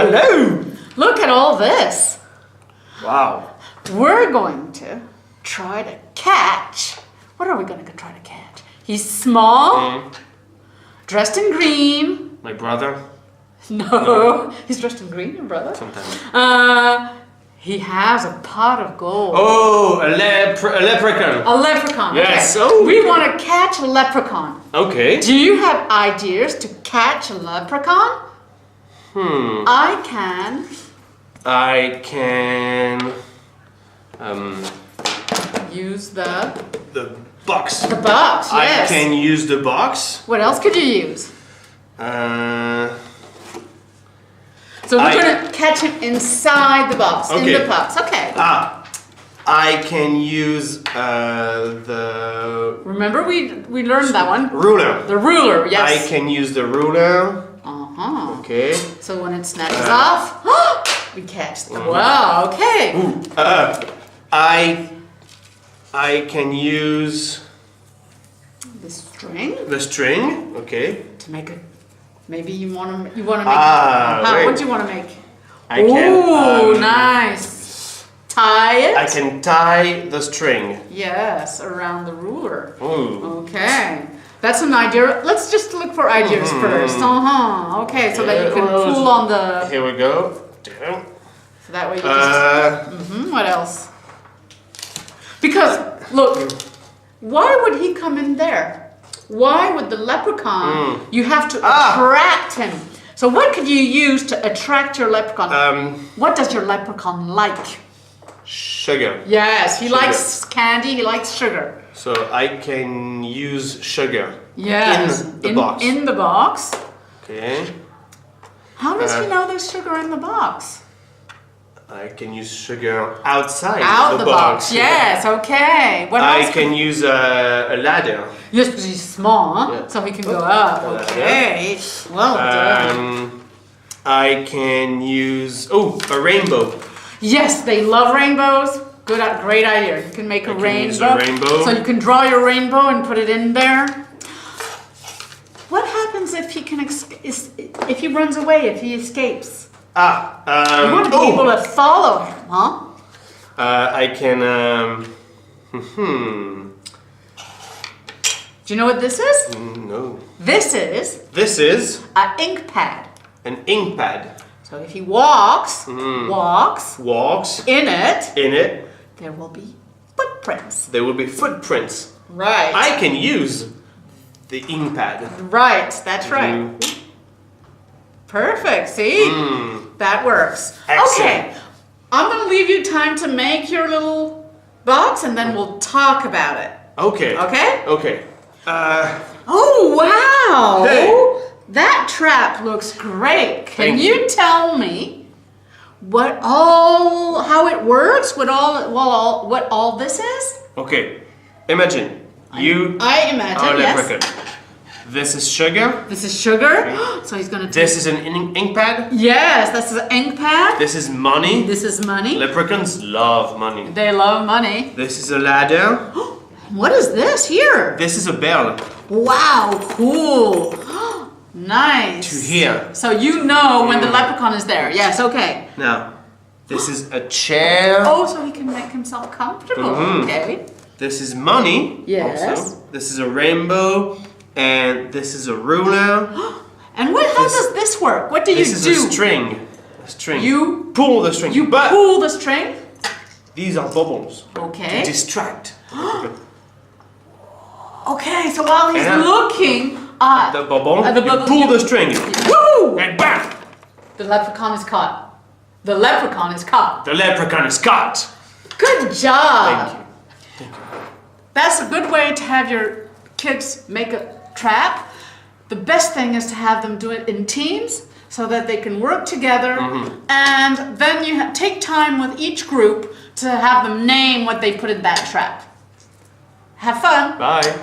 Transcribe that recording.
Hello! Look at all this. Wow. We're going to try to catch. What are we going to try to catch? He's small, dressed in green. My brother? No, he's dressed in green, your brother. Sometimes. He has a pot of gold. Oh, a leprechaun. A leprechaun. Yes. Okay. Oh. We want to catch a leprechaun. Okay. Do you have ideas to catch a leprechaun? I can use the box. the box. Yes. I can use the box. What else could you use? So we're going to catch him inside the box, in the box. Okay. I can use the... Remember we learned that one? Ruler. The ruler, yes. I can use the ruler. Okay. So when it snaps off, we catch them. Wow, okay. Ooh, I can use... The string? The string, okay. To make it... Maybe you want to make... Wait. What do you want to make? I can... Ooh, nice. Tie it? I can tie the string. Yes, around the ruler. Ooh. Okay. That's an idea. Let's just look for ideas first. Okay, so that you can pull on the... Here we go. Down. So that way you just... What else? Because, look, why would he come in there? Why would the leprechaun, you have to attract him. So what could you use to attract your leprechaun? What does your leprechaun like? Sugar. Yes, he likes candy, he likes sugar. So I can use sugar in the box. In the box. Okay. How does he know there's sugar in the box? I can use sugar outside the box. Yes, okay. What else? I can use a ladder. Yes, because he's small, so he can go up. Okay. Well done. I can use a rainbow. Yes, they love rainbows. Great idea. You can make a rainbow. So you can draw your rainbow and put it in there. What happens if he can if he runs away, if he escapes? You want to be able to follow him, huh? I can Do you know what this is? No. This is an ink pad. An ink pad. So if he walks in it, there will be footprints. There will be footprints. Right. I can use the ink pad. Right, that's right. Perfect, see? That works. Excellent. Okay, I'm going to leave you time to make your little box and then we'll talk about it. Okay. Okay? Okay. Oh, wow! Hey. That trap looks great. Can Thank you tell me how it works? What all this is? Okay. Imagine you I imagine, are a yes. leprechaun. This is sugar. This is sugar. So he's gonna. This is an ink pad. Yes, this is an ink pad. This is money. This is money. Leprechauns love money. They love money. This is a ladder. What is this here? This is a bell. Wow, cool. Nice. To here. So you know when the leprechaun is there. Yes, okay. Now, this is a chair. Oh, so he can make himself comfortable. Okay. This is money. Yes. Also. This is a rainbow. And this is a ruler. And how does this work? What do you do? This is a string. A string. You pull the string. You pull the string? These are bubbles. Okay. To distract. Okay, so while he's looking at the bubble, you pull the string. Woo! And bam! The leprechaun is caught. The leprechaun is caught. The leprechaun is caught. Good job. Thank you. Thank you. That's a good way to have your kids make a trap. The best thing is to have them do it in teams so that they can work together, and then you take time with each group to have them name what they put in that trap. Have fun. Bye.